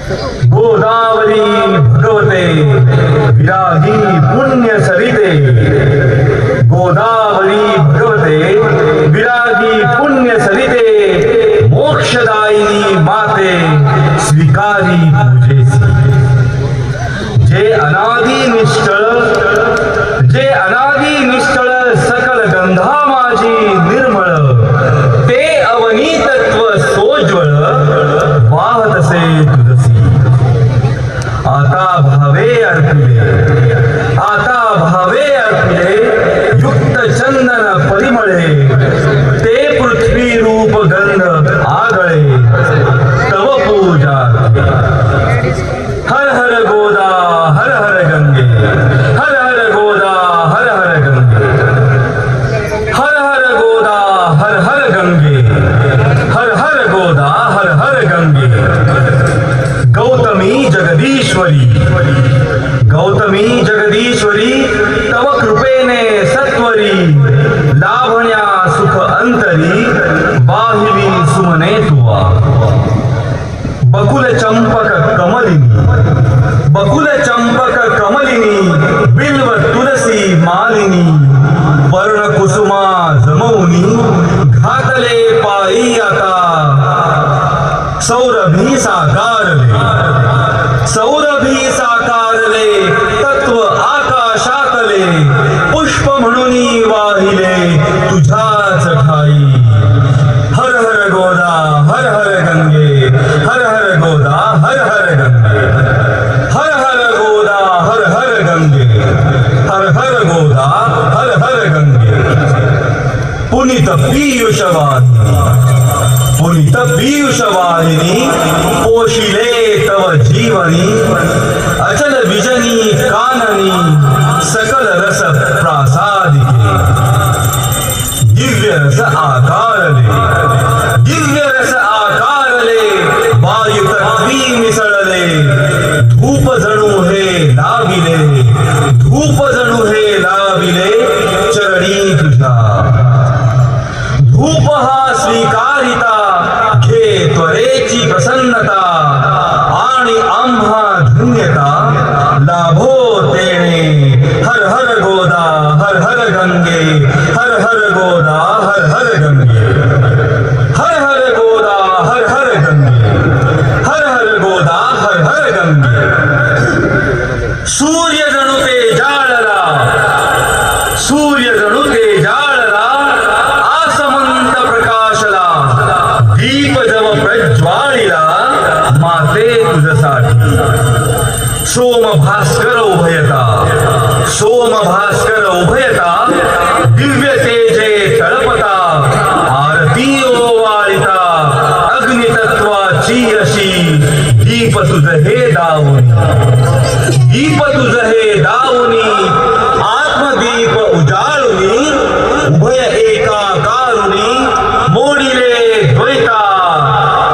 गोदावरी भगवते विरागी पुण्य सरिते, गोदावरी भगवते विरागी पुण्य सरिते, मोक्षदायिनी माते स्वीकारी पूजेसी. जे अनादि निष्ठळ सकल गंधा माझी निर्मळ, ते अवनी तत्व सोज्वळ वाहत असे तुझसी. आता भावे अर्पिले युक्त चंदन परिमळे, ते पृथ्वी रूप गंध आगळे तव पूजा. हर हर गोदा हर हर गंगे, हर हर गोदा हर हर गंगे, हर हर गोदा हर हर गंगे, हर हर गोदा हर हर गंगे. गौतमी जगदीश्वरी तव कृपेने सत्वरी, लाभण्या सुख अंतरी वाहिली सुमने तुवा. बकुल चंपक कमलिनी, बिल्व तुलसी मालिनी, वर्ण कुसुमा जमवनी, घातले पायी आता सौरभी साकारले तत्व आकाशातले, पुष्प म्हणून वाहिले तुझ्याच ठाई. हर हर गोदा हर हर गंगे, हर हर गोदा हर हर गंगे, हर हर गोदा हर हर गंगे, हर हर गोदा हर हर गंगे. पुनीत पीयूष वाहिनी, पोशिले तव जीवनी, अचल विजनी काननी, सकल रस प्रासादिके. दिव्य रस आकारले, वायु तत्वी मिसळले, धूप जणू हे लाविले चरणी तुझा. धूप हा स्वीकारिता, घे त्वरेची प्रसन्नता, आणि आम्हा धन्यता लाभो तेणे. हर हर गोदा हर हर गंगे, हर हर गोदा हर हर गंगे, हर हर गोदा हर हर गंगे, हर हर गोदा हर हर गंगे. सूर्य जणू ते जाळला, आसमंत प्रकाशला, दीप जव प्रज्वाळीला माते तुझसाठी. सोम भास्कर उभयता, दिव्य तेजे तळपता, आरती ओवाळिता, अग्नितत्वाची अशी, दीप तुझ हे दावुनी, आत्मदीप उजाळुनी, उभय एकाकारुनी, मोडिले द्वैता.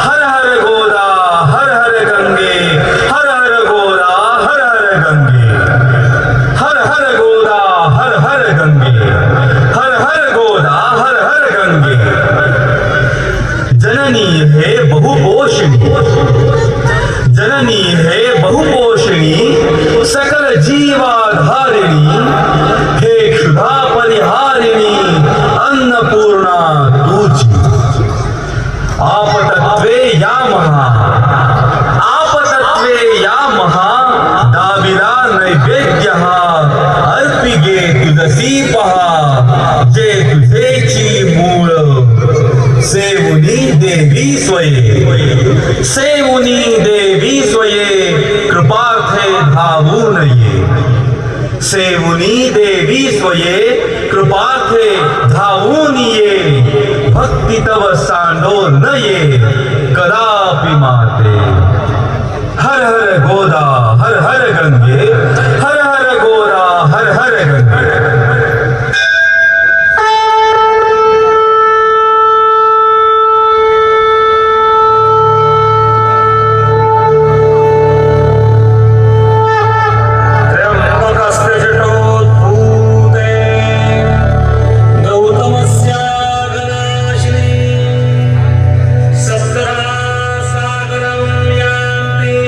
हर हर गोदा हर हर गंगे, हर हर गोदा हर हर गंगे, हर हर गोदा हर हर गंगे, हर हर गोदा हर हर गंगे. जननी हे बहुपोषिणी, सकल जीवाधारिणी, हे क्षुधा परिहारिणी, अन्नपूर्णा तुझी. आपतत्वे या महा, दाविला नैवेद्य हा, अर्पिगे तुझसी पहा, जे तुझेची मूळ. सेवुनी देवी स्वये, कृपार्थे धावून ये. सेवुनी देवी स्वये, कृपार्थे धावून ये, भक्ती तव सांडो न ये कदापि माते. हर हर गोदा हर हर गंगे, हर हर गोदा हर हर गंगे. सत्रा सागरं यान्ति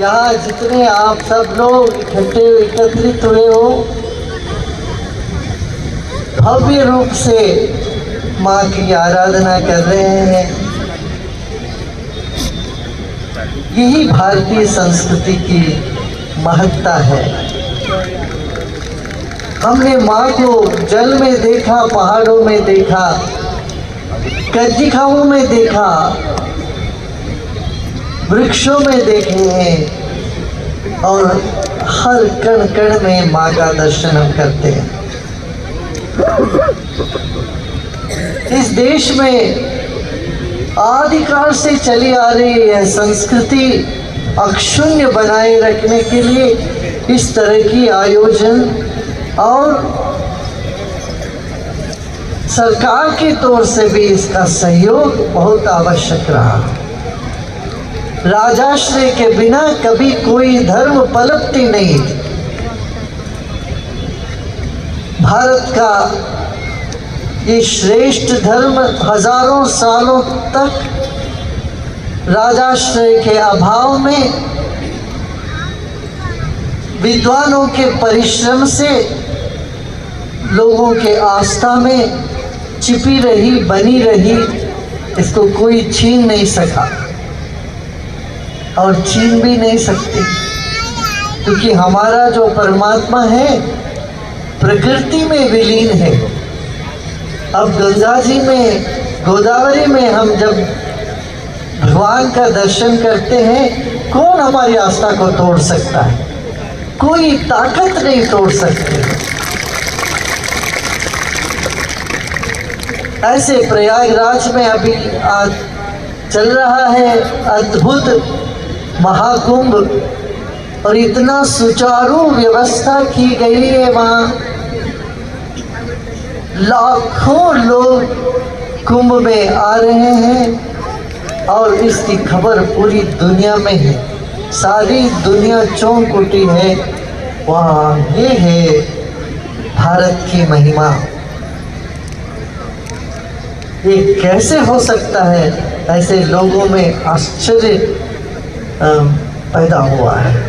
यहाँ जितने आप सब लोग इकट्ठे एकत्रित हुए हो, भव्य रूप से माँ की आराधना कर रहे हैं। यही भारतीय संस्कृति की महत्ता है। हमने माँ को जल में देखा, पहाड़ों में देखा, कज्जिकाओं में देखा, वृक्षों में देखे हैं और हर कण कण में माँ का दर्शन हम करते हैं। इस देश में आदिकाल से चली आ रही यह संस्कृति अक्षुण्य बनाए रखने के लिए इस तरह की आयोजन और सरकार की तौर से भी इसका सहयोग बहुत आवश्यक रहा। राजाश्रय के बिना कभी कोई धर्म पनपती नहीं। भारत का ये श्रेष्ठ धर्म हजारों सालों तक राजाश्रय के अभाव में विद्वानों के परिश्रम से लोगों के आस्था में छिपी रही, बनी रही। इसको कोई छीन नहीं सका और छीन भी नहीं सकती, क्योंकि हमारा जो परमात्मा है प्रकृति में विलीन है। अब गंगा जी में, गोदावरी में हम जब भगवान का दर्शन करते हैं, कौन हमारी आस्था को तोड़ सकता है? कोई ताकत नहीं तोड़ सकती। ऐसे प्रयागराज में अभी आज चल रहा है अद्भुत महाकुंभ और इतना सुचारू व्यवस्था की गई है। वहाँ लाखों लोग कुंभ में आ रहे हैं और इसकी खबर पूरी दुनिया में है। सारी दुनिया चौंक उठी है। वाह, ये है भारत की महिमा। ये कैसे हो सकता है? ऐसे लोगों में आश्चर्य पैदा हुआ है।